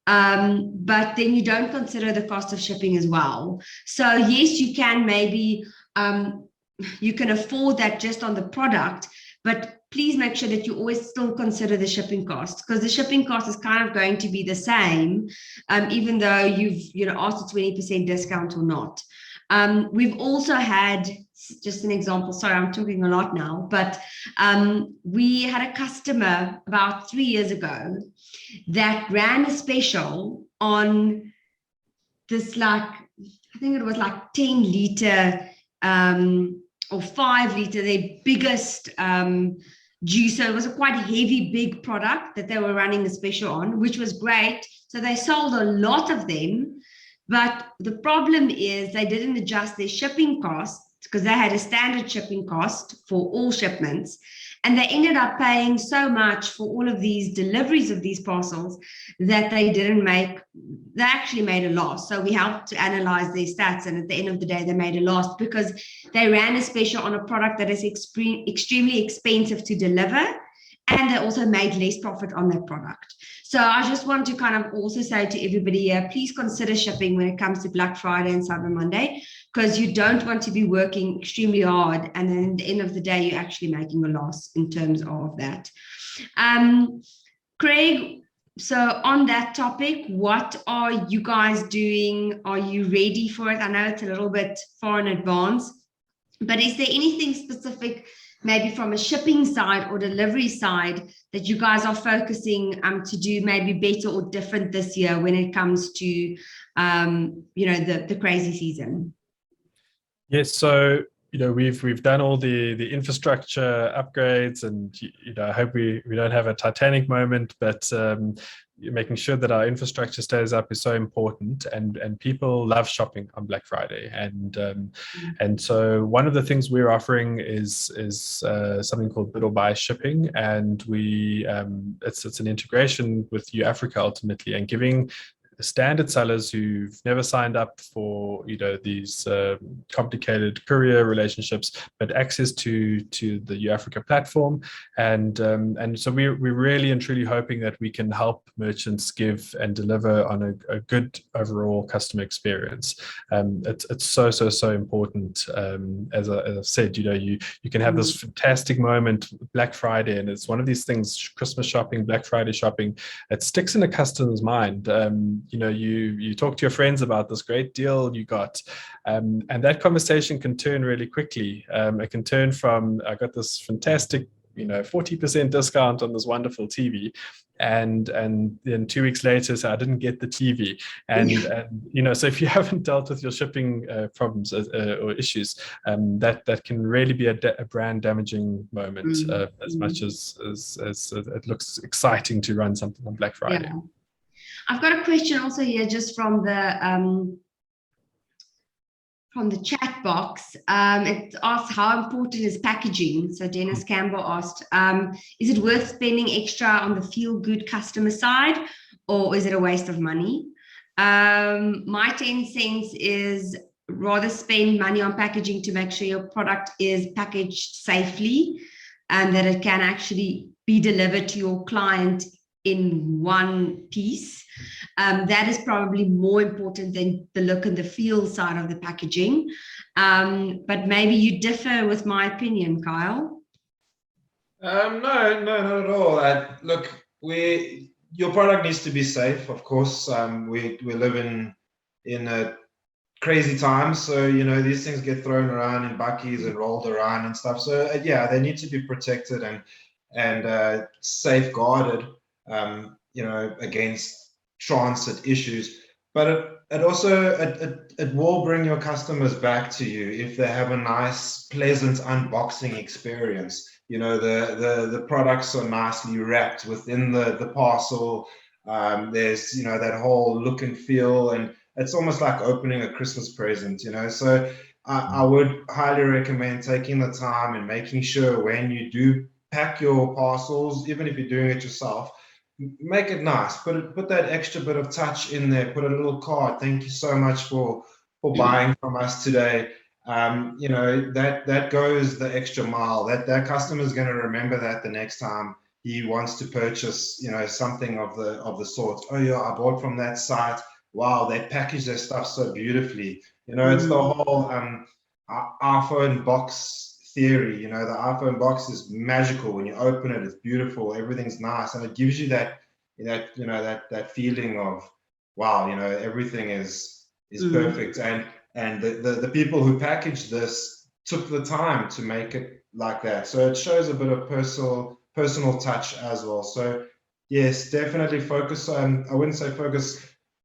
but then you don't consider the cost of shipping as well. So yes, you can maybe, you can afford that just on the product, but please make sure that you always still consider the shipping cost, because the shipping cost is kind of going to be the same, even though you've asked a 20% discount or not. We've also had, just an example, sorry, I'm talking a lot now, but we had a customer about 3 years ago that ran a special on this, like, I think it was like 10-liter or 5-liter, their biggest juicer. It was a quite heavy, big product that they were running a special on, which was great. So they sold a lot of them, but the problem is they didn't adjust their shipping costs, because they had a standard shipping cost for all shipments, and they ended up paying so much for all of these deliveries of these parcels that they actually made a loss. So we helped to analyze their stats, and at the end of the day, they made a loss because they ran a special on a product that is extremely expensive to deliver, and they also made less profit on that product. So I just want to kind of also say to everybody here, please consider shipping when it comes to Black Friday and Cyber Monday, because you don't want to be working extremely hard and then at the end of the day, you're actually making a loss in terms of that. Craig, so on that topic, what are you guys doing? Are you ready for it? I know it's a little bit far in advance, but is there anything specific, maybe from a shipping side or delivery side, that you guys are focusing to do maybe better or different this year when it comes to the crazy season? Yes, so we've done all the infrastructure upgrades, and I hope we don't have a Titanic moment, but making sure that our infrastructure stays up is so important, and people love shopping on Black Friday, and so one of the things we're offering is something called bid or buy shipping, and it's an integration with Africa ultimately, and giving standard sellers who've never signed up for these complicated courier relationships, but access to the Africa platform, and so we're really and truly hoping that we can help merchants give and deliver on a good overall customer experience. It's so important. As I've said, you can have this fantastic moment Black Friday, and it's one of these things, Christmas shopping, Black Friday shopping, it sticks in a customer's mind. You talk to your friends about this great deal you got, and that conversation can turn really quickly. It can turn from, I got this fantastic 40% discount on this wonderful TV, and then 2 weeks later, so I didn't get the TV, and so if you haven't dealt with your shipping problems or issues, that can really be a brand damaging moment, as much as it looks exciting to run something on Black Friday. Yeah. I've got a question also here, just from the chat box. It asks, how important is packaging? So Dennis Campbell asked, is it worth spending extra on the feel-good customer side, or is it a waste of money? My 10 cents is rather spend money on packaging to make sure your product is packaged safely and that it can actually be delivered to your client in one piece. That is probably more important than the look and the feel side of the packaging. But maybe you differ with my opinion, Kyle. No, not at all. Look, your product needs to be safe, of course. We live in a crazy times. So, you know, these things get thrown around in buckies and rolled around and stuff. So, yeah, they need to be protected and safeguarded, you know, against transit issues. But it also it will bring your customers back to you if they have a nice, pleasant unboxing experience. You know, the products are nicely wrapped within the parcel. There's, you know, that whole look and feel, and it's almost like opening a Christmas present, you know. So I would highly recommend taking the time and making sure when you do pack your parcels, even if you're doing it yourself, make it nice. Put that extra bit of touch in there. Put a little card. Thank you so much for buying from us today. You know, that goes the extra mile. That customer is going to remember that the next time he wants to purchase, you know, something of the sort. Oh yeah, I bought from that site. Wow, they package their stuff so beautifully. You know, it's the whole iPhone box theory. You know, the iPhone box is magical. When you open it, it's beautiful. Everything's nice, and it gives you that feeling of wow. You know, everything is perfect, and the people who packaged this took the time to make it like that. So it shows a bit of personal touch as well. So yes, definitely focus on. I wouldn't say focus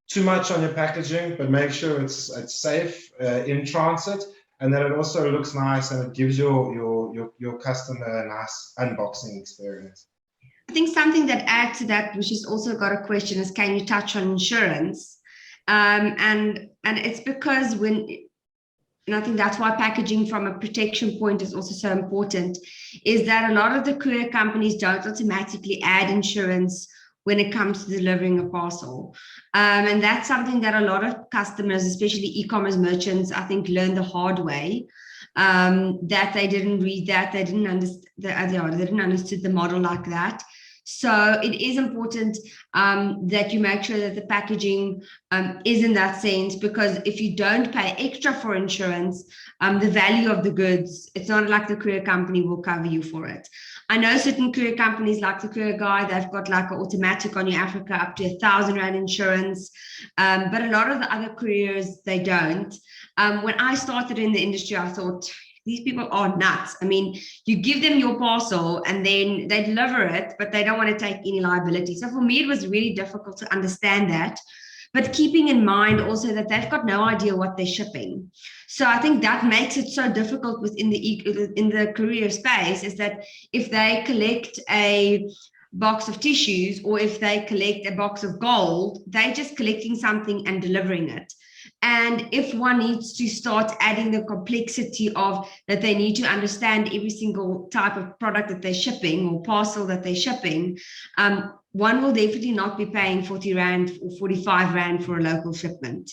too much on your packaging, but make sure it's safe in transit, and that it also looks nice and it gives your customer a nice unboxing experience. I think something that adds to that, which has also got a question, is can you touch on insurance? And it's because and I think that's why packaging from a protection point is also so important, is that a lot of the courier companies don't automatically add insurance when it comes to delivering a parcel. And that's something that a lot of customers, especially e-commerce merchants, I think learned the hard way, that they didn't read that, they didn't understand the model like that. So it is important that you make sure that the packaging is in that sense, because if you don't pay extra for insurance, the value of the goods, it's not like the courier company will cover you for it. I know certain courier companies like the Courier Guy, they've got like an automatic on your Africa up to 1,000 Rand insurance, but a lot of the other couriers, they don't. When I started in the industry, I thought, these people are nuts. I mean, you give them your parcel and then they deliver it, but they don't want to take any liability. So for me, it was really difficult to understand that. But keeping in mind also that they've got no idea what they're shipping. So I think that makes it so difficult within the courier space, is that if they collect a box of tissues or if they collect a box of gold, they're just collecting something and delivering it. And if one needs to start adding the complexity of that, they need to understand every single type of product that they're shipping or parcel that they're shipping, one will definitely not be paying 40 Rand or 45 Rand for a local shipment.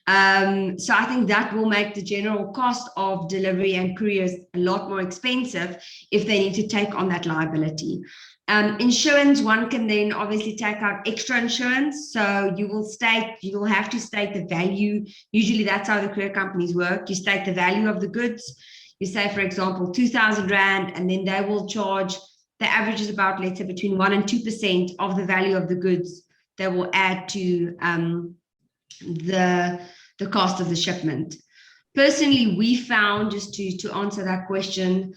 So I think that will make the general cost of delivery and couriers a lot more expensive if they need to take on that liability. Insurance, one can then obviously take out extra insurance. So you will have to state the value. Usually that's how the courier companies work. You state the value of the goods. You say, for example, 2,000 Rand, and then they will charge, the average is about, let's say, between 1% and 2% of the value of the goods they will add to the cost of the shipment. Personally, we found, just to answer that question,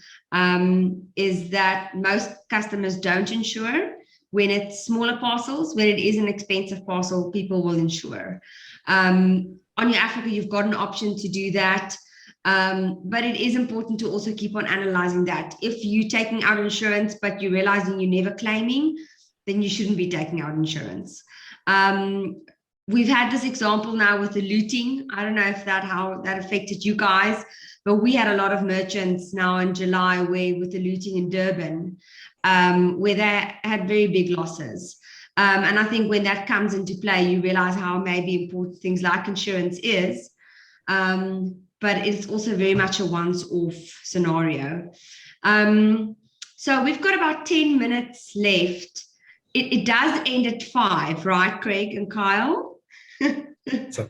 is that most customers don't insure. When it's smaller parcels, when it is an expensive parcel, people will insure. On your Africa, you've got an option to do that. But it is important to also keep on analyzing that. If you're taking out insurance, but you're realizing you're never claiming, then you shouldn't be taking out insurance. We've had this example now with the looting. I don't know if how that affected you guys, but we had a lot of merchants now in July with the looting in Durban, where they had very big losses. And I think when that comes into play, you realize how maybe important things like insurance is, but it's also very much a once-off scenario. So we've got about 10 minutes left. It does end at 5, right, Craig and Kyle? So.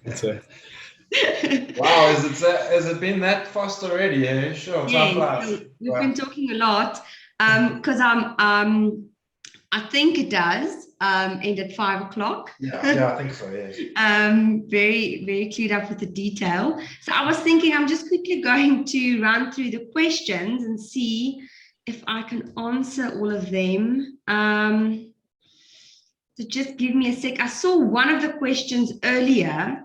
Wow, has it been that fast already? Yeah, sure. Yeah, we've been talking a lot because I think it does end at 5 o'clock. Yeah, I think so. Yeah. Very, very clued up with the detail. So I was thinking I'm just quickly going to run through the questions and see if I can answer all of them. So just give me a sec. I saw one of the questions earlier,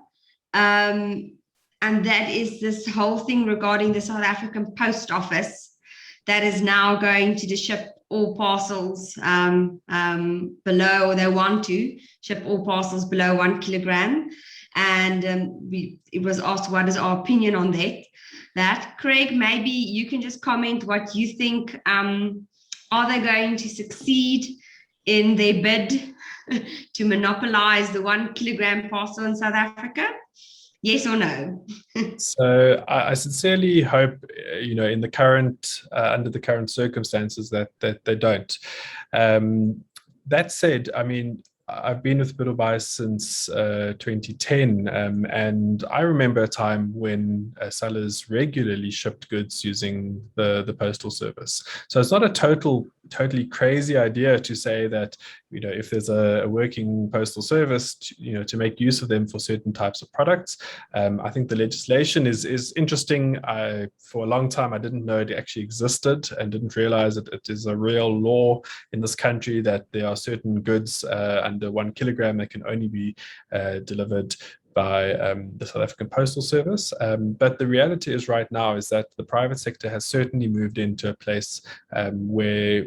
and that is this whole thing regarding the South African Post Office that is now going to ship all parcels below, or they want to ship all parcels below 1 kilogram. And it was asked, what is our opinion on that? Craig, maybe you can just comment what you think. Are they going to succeed in their bid to monopolize the 1 kilogram parcel in South Africa? Yes or no? So I sincerely hope, in the current, under the current circumstances, that they don't. That said, I mean, I've been with Bootcamp since 2010, and I remember a time when sellers regularly shipped goods using the postal service. So it's not a totally crazy idea to say that, if there's a working postal service, to make use of them for certain types of products. I think the legislation is interesting. For a long time, I didn't know it actually existed and didn't realize that it is a real law in this country that there are certain goods under 1 kilogram that can only be delivered by the South African Postal Service. But the reality is right now is that the private sector has certainly moved into a place where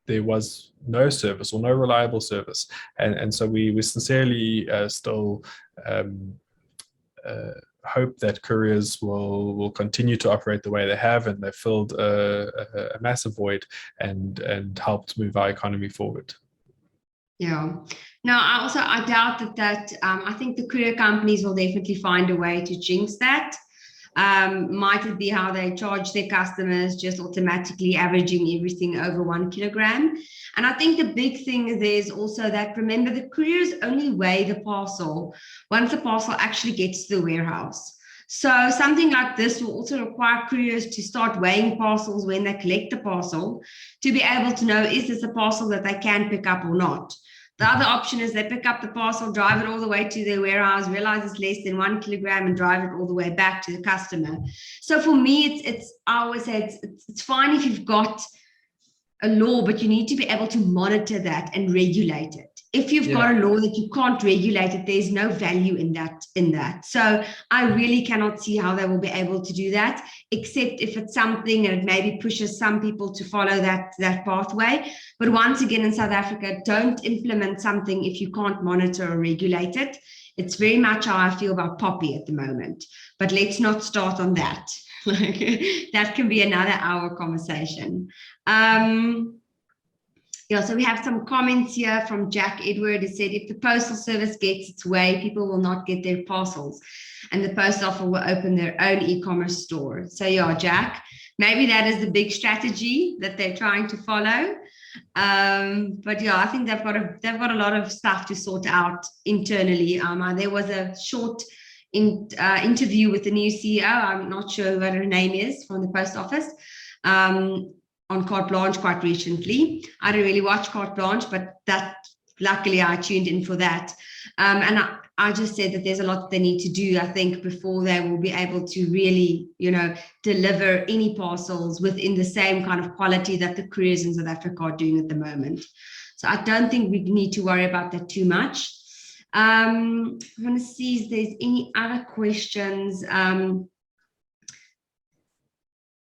there was no service or no reliable service. And so we sincerely still hope that couriers will continue to operate the way they have, and they've filled a massive void and helped move our economy forward. Yeah. No, I doubt that I think the courier companies will definitely find a way to jinx that. Might it be how they charge their customers, just automatically averaging everything over 1 kilogram? And I think the big thing there is also that, remember, the couriers only weigh the parcel once the parcel actually gets to the warehouse. So something like this will also require couriers to start weighing parcels when they collect the parcel, to be able to know, is this a parcel that they can pick up or not? The other option is they pick up the parcel, drive it all the way to their warehouse, realize it's less than 1 kilogram, and drive it all the way back to the customer. So for me, I always say it's fine if you've got a law, but you need to be able to monitor that and regulate it. If you've got a law that you can't regulate it, there's no value in that. So I really cannot see how they will be able to do that, except if it's something and it maybe pushes some people to follow that pathway. But once again, in South Africa, don't implement something if you can't monitor or regulate it. It's very much how I feel about Poppy at the moment. But let's not start on that. That can be another hour conversation. So we have some comments here from Jack Edward. He said, if the postal service gets its way, people will not get their parcels, and the post office will open their own e-commerce store. So yeah, Jack, maybe that is the big strategy that they're trying to follow. But yeah, I think they've got a lot of stuff to sort out internally. There was a short interview with the new CEO. I'm not sure what her name is, from the post office. On Carte Blanche quite recently. I don't really watch Carte Blanche, but luckily I tuned in for that. And I just said that there's a lot that they need to do, I think, before they will be able to really, deliver any parcels within the same kind of quality that the couriers in South Africa are doing at the moment. So I don't think we need to worry about that too much. I want to see if there's any other questions.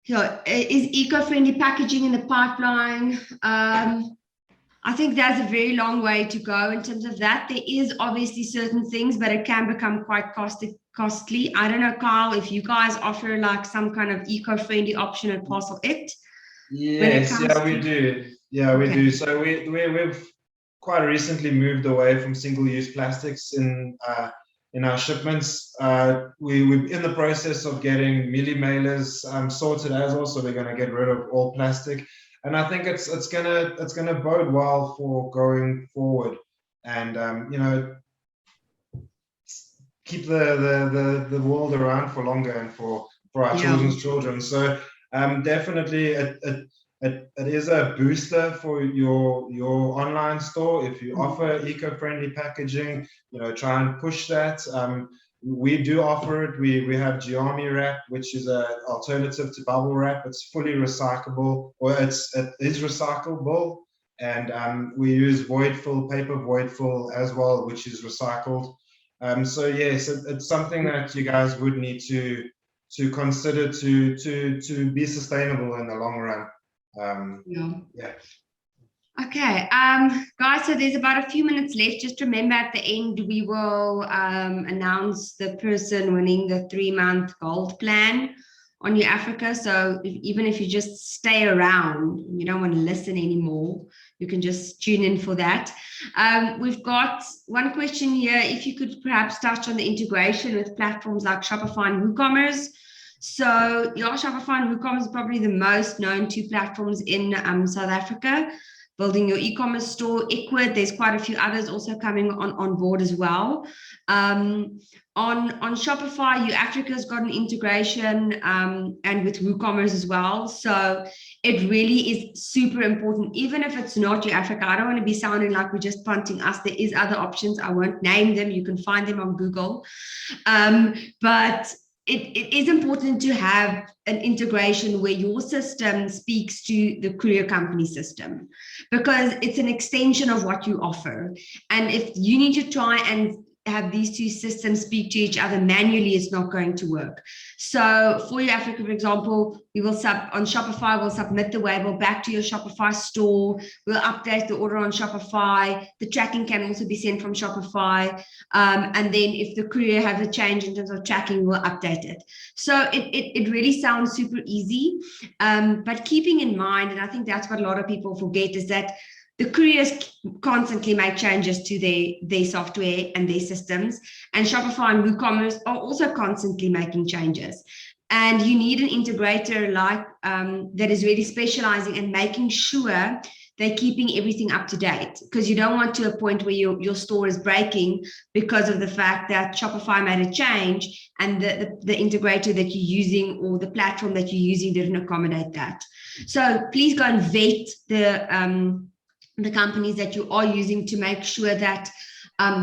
Is eco-friendly packaging in the pipeline? I think there's a very long way to go in terms of that. There is obviously certain things, but it can become quite costly. I don't know, Carl, if you guys offer like some kind of eco-friendly option at Parcel It. Yes, we do. Yeah, we do. So we've quite recently moved away from single-use plastics in our shipments. We're in the process of getting mealie mailers sorted as well, so we're going to get rid of all plastic, and I think it's gonna bode well for going forward, and keep the world around for longer and for our children's children. So definitely a it is a booster for your online store. If you offer eco-friendly packaging, try and push that. We do offer it. We have Giami wrap, which is an alternative to bubble wrap. It's fully recyclable, or it is recyclable. And we use paper void fill as well, which is recycled. So yes, it's something that you guys would need to consider to be sustainable in the long run. Yeah. Okay, guys, so there's about a few minutes left. Just remember, at the end, we will announce the person winning the 3-month gold plan on Your Africa. So even if you just stay around, you don't want to listen anymore, you can just tune in for that. We've got one question here. If you could perhaps touch on the integration with platforms like Shopify and WooCommerce. So your Shopify and WooCommerce are probably the most known 2 platforms in South Africa. Building your e-commerce store, Equid, there's quite a few others also coming on board as well. On Shopify, Your Africa's got an integration and with WooCommerce as well. So it really is super important, even if it's not Your Africa. I don't want to be sounding like we're just punting us. There is other options. I won't name them. You can find them on Google. But it is important to have an integration where your system speaks to the courier company system, because it's an extension of what you offer. And if you need to try and have these 2 systems speak to each other manually, it's not going to work. So for Your Africa, for example, we will on Shopify, we'll submit the label back to your Shopify store. We'll update the order on Shopify. The tracking can also be sent from Shopify. And then if the courier has a change in terms of tracking, we'll update it. So it really sounds super easy. But keeping in mind, and I think that's what a lot of people forget, is that the couriers constantly make changes to their software and their systems, and Shopify and WooCommerce are also constantly making changes. And you need an integrator like that is really specializing and making sure they're keeping everything up to date, because you don't want to a point where your store is breaking because of the fact that Shopify made a change and the integrator that you're using or the platform that you're using didn't accommodate that. So please go and vet the companies that you are using to make sure that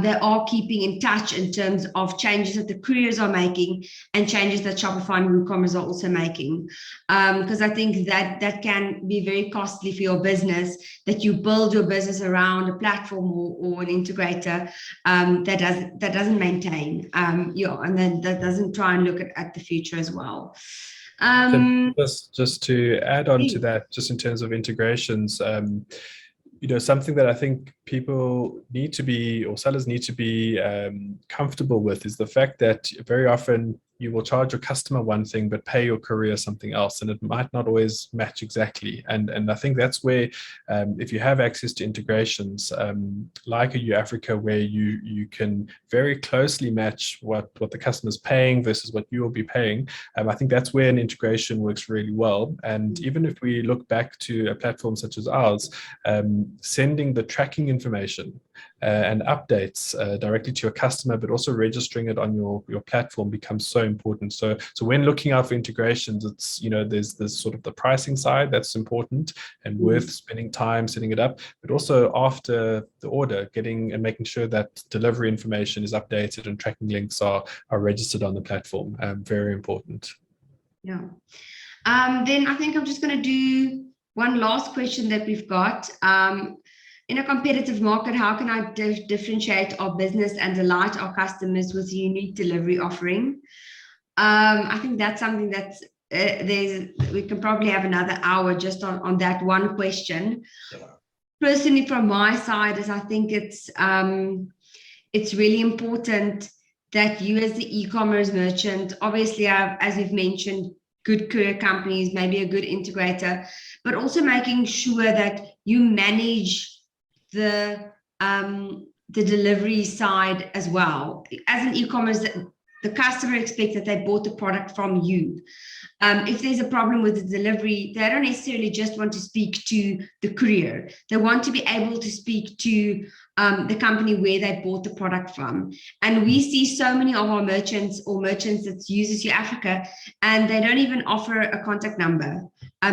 they are keeping in touch in terms of changes that the couriers are making and changes that Shopify and WooCommerce are also making. Because I think that can be very costly for your business, that you build your business around a platform or an integrator that doesn't maintain, and then that doesn't try and look at the future as well. Just to add on to that, just in terms of integrations, something that I think people need to be, or sellers need to be comfortable with, is the fact that very often you will charge your customer one thing but pay your courier something else, and it might not always match exactly. And I think that's where if you have access to integrations like a Your Africa, where you can very closely match what the customer's paying versus what you will be paying, I think that's where an integration works really well. And even if we look back to a platform such as ours, sending the tracking information and updates directly to your customer, but also registering it on your platform becomes so important. So when looking out for integrations, it's, there's this sort of the pricing side that's important and worth spending time setting it up, but also after the order, getting and making sure that delivery information is updated and tracking links are registered on the platform. Very important. Yeah. Then I think I'm just going to do one last question that we've got. In a competitive market, how can I differentiate our business and delight our customers with a unique delivery offering? I think that's something that's we can probably have another hour just on that one question. Yeah. Personally, from my side, is I think it's really important that you, as the e-commerce merchant, obviously, as you've mentioned, good courier companies, maybe a good integrator, but also making sure that you manage the delivery side as well. As an e-commerce, the customer expects that they bought the product from you. If there's a problem with the delivery, they don't necessarily just want to speak to the courier. They want to be able to speak to the company where they bought the product from. And we see so many of our merchants or merchants that uses Your Africa, and they don't even offer a contact number.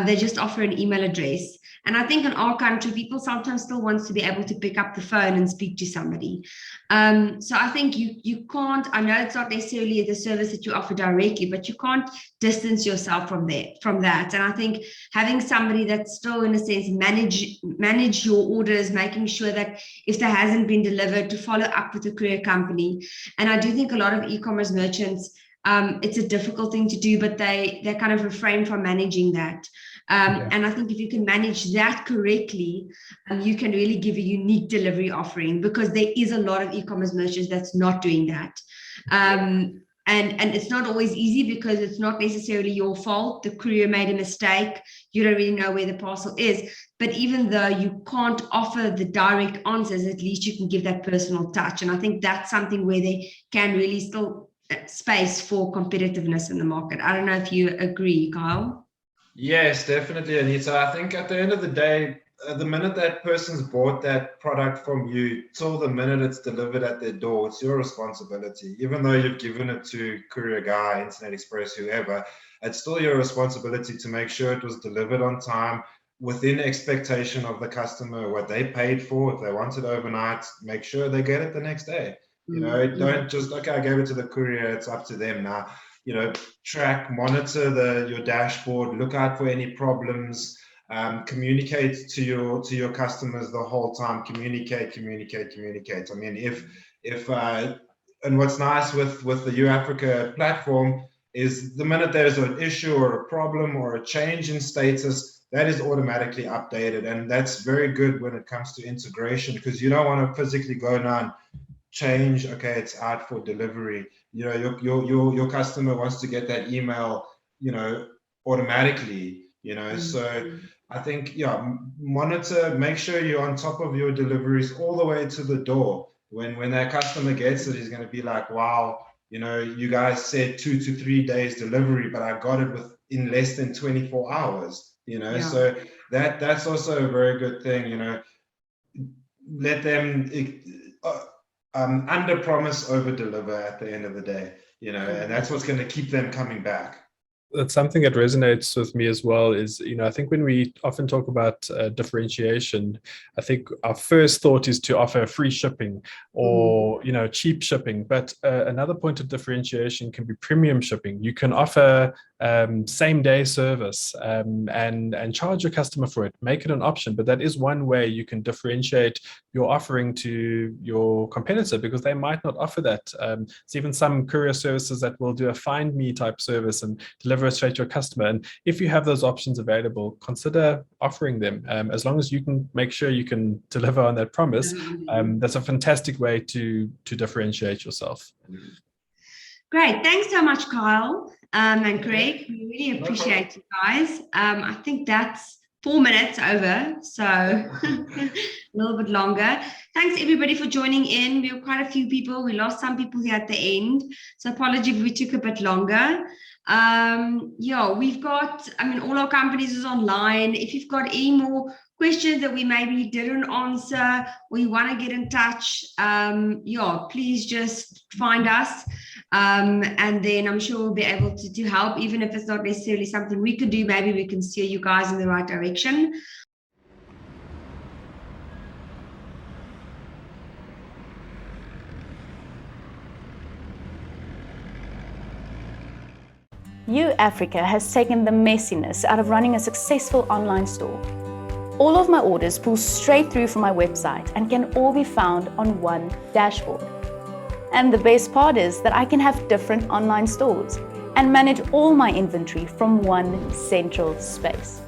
They just offer an email address. And I think in our country, people sometimes still want to be able to pick up the phone and speak to somebody. So I think you can't, I know it's not necessarily the service that you offer directly, but you can't distance yourself from that. And I think having somebody that's still, in a sense, manage your orders, making sure that if there hasn't been delivered, to follow up with the courier company. And I do think a lot of e-commerce merchants, it's a difficult thing to do, but they kind of refrain from managing that. And I think if you can manage that correctly, you can really give a unique delivery offering, because there is a lot of e-commerce merchants that's not doing that. And it's not always easy, because it's not necessarily your fault. The courier made a mistake. You don't really know where the parcel is. But even though you can't offer the direct answers, at least you can give that personal touch. And I think that's something where they can really still space for competitiveness in the market. I don't know if you agree, Kyle. Yes, definitely, Anita. I think at the end of the day, the minute that person's bought that product from you till the minute it's delivered at their door, it's your responsibility. Even though you've given it to Courier Guy, Internet Express, whoever, it's still your responsibility to make sure it was delivered on time, within expectation of the customer, what they paid for. If they want it overnight, make sure they get it the next day. You know, don't just, okay, I gave it to the courier, it's up to them now. You know, track, monitor your dashboard, look out for any problems, communicate to your customers the whole time. Communicate. I mean, if and what's nice with the UAfrica platform is the minute there's an issue or a problem or a change in status, that is automatically updated, and that's very good when it comes to integration, because you don't want to physically go down, change, okay, it's out for delivery. You know, your customer wants to get that email, you know, automatically, you know. So I think, monitor, make sure you're on top of your deliveries all the way to the door. When that customer gets it, he's going to be like, wow, you know, you guys said 2 to 3 days delivery, but I got it in less than 24 hours, you know. So that's also a very good thing, you know. Let them under promise, over deliver at the end of the day, you know, and that's what's going to keep them coming back. That's something that resonates with me as well is, you know, I think when we often talk about differentiation, I think our first thought is to offer free shipping or, you know, cheap shipping. But another point of differentiation can be premium shipping. You can offer same day service and charge your customer for it, make it an option. But that is one way you can differentiate your offering to your competitor, because they might not offer that. There's even some courier services that will do a find me type service and deliver it straight to your customer. And if you have those options available, consider offering them. As long as you can make sure you can deliver on that promise, that's a fantastic way to differentiate yourself. Great. Thanks so much, Kyle and Craig. We really appreciate you guys. I think that's 4 minutes over, so a little bit longer. Thanks everybody for joining in. We were quite a few people. We lost some people here at the end, so apologies if we took a bit longer. We've got, all our companies is online. If you've got any more questions that we maybe didn't answer, or you want to get in touch, please just find us. And then I'm sure we'll be able to help, even if it's not necessarily something we could do. Maybe we can steer you guys in the right direction. UAfrica has taken the messiness out of running a successful online store. All of my orders pull straight through from my website and can all be found on one dashboard. And the best part is that I can have different online stores and manage all my inventory from one central space.